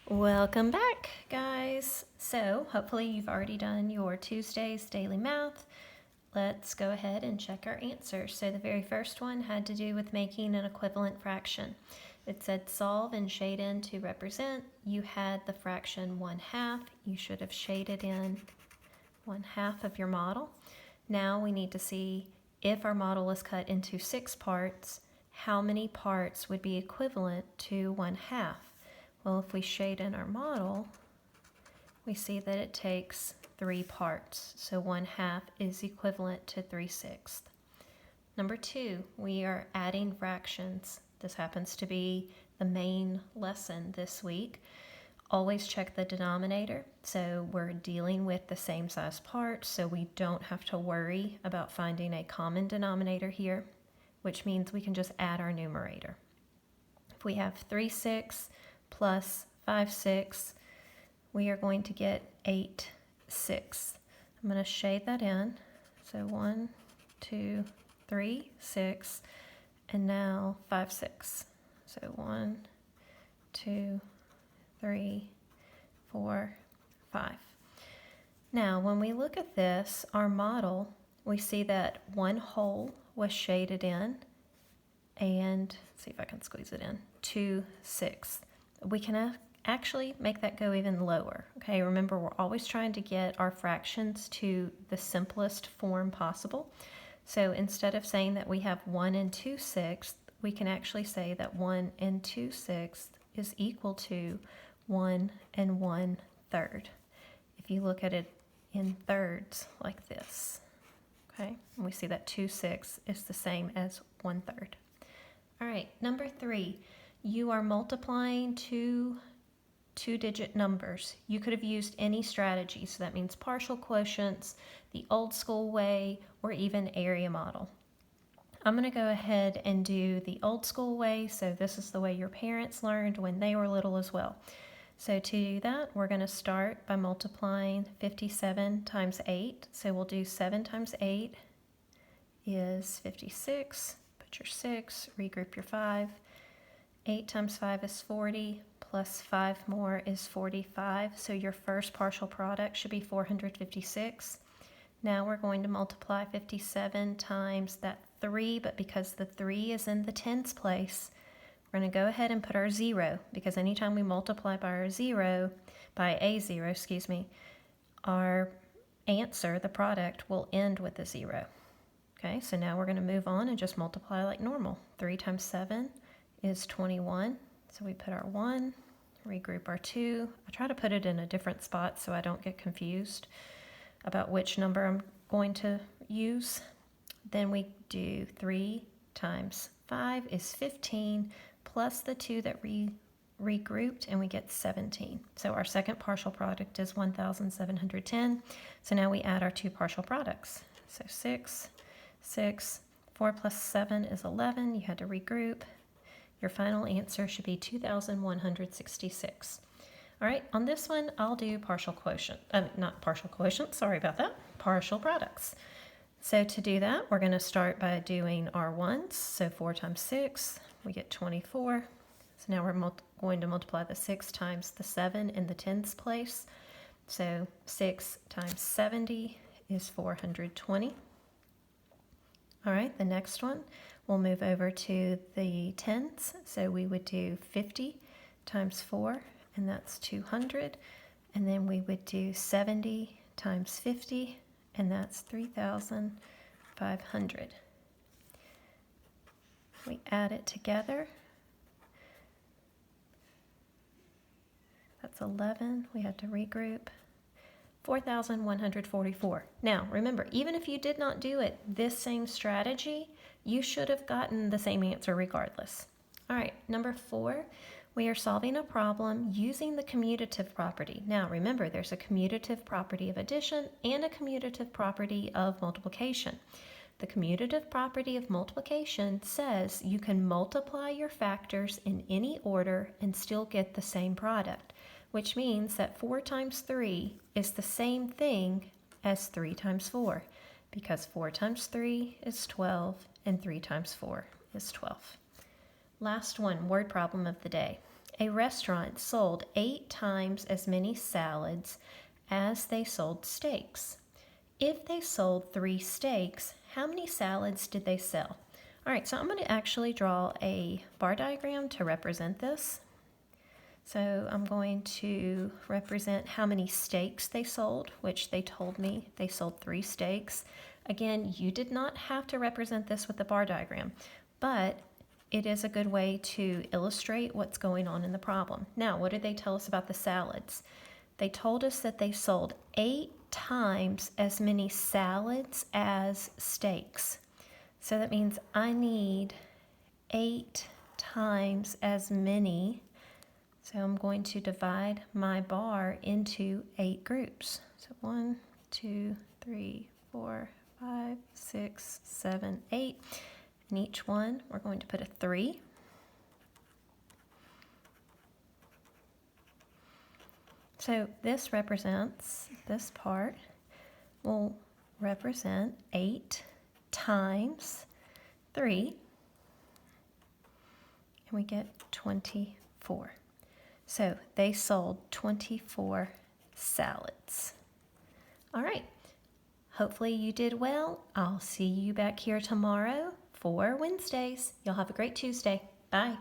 Welcome back, guys. So hopefully you've already done your Tuesday's daily math. Let's go ahead and check our answers. So the very first one had to do with making an equivalent fraction. It said solve and shade in to represent. You had the fraction 1/2. You should have shaded in 1/2 of your model. Now we need to see if our model is cut into 6 parts, how many parts would be equivalent to 1/2? Well, if we shade in our model, we see that it takes 3 parts. So 1/2 is equivalent to 3/6. Number 2, we are adding fractions. This happens to be the main lesson this week. Always check the denominator. So we're dealing with the same size parts, so we don't have to worry about finding a common denominator here, which means we can just add our numerator. If we have 3/6 plus 5/6, we are going to get 8/6. I'm going to shade that in. So 1, 2, 3, 6, and now 5/6. So 1, 2, 3, 4, 5. Now, when we look at this, our model, we see that one whole was shaded in, and let's see if I can squeeze it in, 2/6. We can actually make that go even lower. Okay, remember we're always trying to get our fractions to the simplest form possible. So instead of saying that we have 1 and 2/6, we can actually say that 1 and 2/6 is equal to 1 and 1/3. If you look at it in thirds like this, okay, and we see that 2/6 is the same as 1/3. All right, number 3, you are multiplying two-digit numbers. You could have used any strategy, so that means partial quotients, the old school way, or even area model. I'm going to go ahead and do the old school way, so this is the way your parents learned when they were little as well. So to do that, we're going to start by multiplying 57 times 8. So we'll do 7 times 8 is 56. Put your 6, regroup your 5. 8 times 5 is 40, plus 5 more is 45. So your first partial product should be 456. Now we're going to multiply 57 times that 3, but because the 3 is in the tens place, we're going to go ahead and put our 0, because anytime we multiply by a zero, our answer, the product, will end with a 0. Okay, so now we're going to move on and just multiply like normal. 3 times 7 is 21. So we put our 1, regroup our 2. I try to put it in a different spot so I don't get confused about which number I'm going to use. Then we do 3 times 5 is 15, plus the 2 that regrouped, and we get 17. So our second partial product is 1,710. So now we add our two partial products. So 6, 6, 4 plus 7 is 11. You had to regroup. Your final answer should be 2,166. All right, on this one, I'll do partial products. So to do that, we're going to start by doing our ones. So 4 times 6, we get 24. So now we're going to multiply the 6 times the 7 in the tens place. So 6 times 70 is 420. All right, the next one, we'll move over to the tens. So we would do 50 times 4, and that's 200. And then we would do 70 times 50, and that's 3,500. We add it together. That's 11. We had to regroup. 4,144. Now, remember, even if you did not do it this same strategy, you should have gotten the same answer regardless. All right, number 4, we are solving a problem using the commutative property. Now, remember, there's a commutative property of addition and a commutative property of multiplication. The commutative property of multiplication says you can multiply your factors in any order and still get the same product, which means that 4 times 3 is the same thing as 3 times 4, because 4 times 3 is 12, and 3 times 4 is 12. Last one, word problem of the day. A restaurant sold 8 times as many salads as they sold steaks. If they sold 3 steaks, how many salads did they sell? All right, so I'm going to actually draw a bar diagram to represent this. So I'm going to represent how many steaks they sold, which they told me they sold 3 steaks. Again, you did not have to represent this with the bar diagram, but it is a good way to illustrate what's going on in the problem. Now, what did they tell us about the salads? They told us that they sold 8 times as many salads as steaks. So that means I need 8 times as many. So I'm going to divide my bar into 8 groups. So 1, 2, 3, 4, 5, 6, 7, 8. In each one, we're going to put a 3. So this part will represent 8 times 3, and we get 24. So they sold 24 salads. All right. Hopefully you did well. I'll see you back here tomorrow for Wednesdays. Y'all have a great Tuesday. Bye.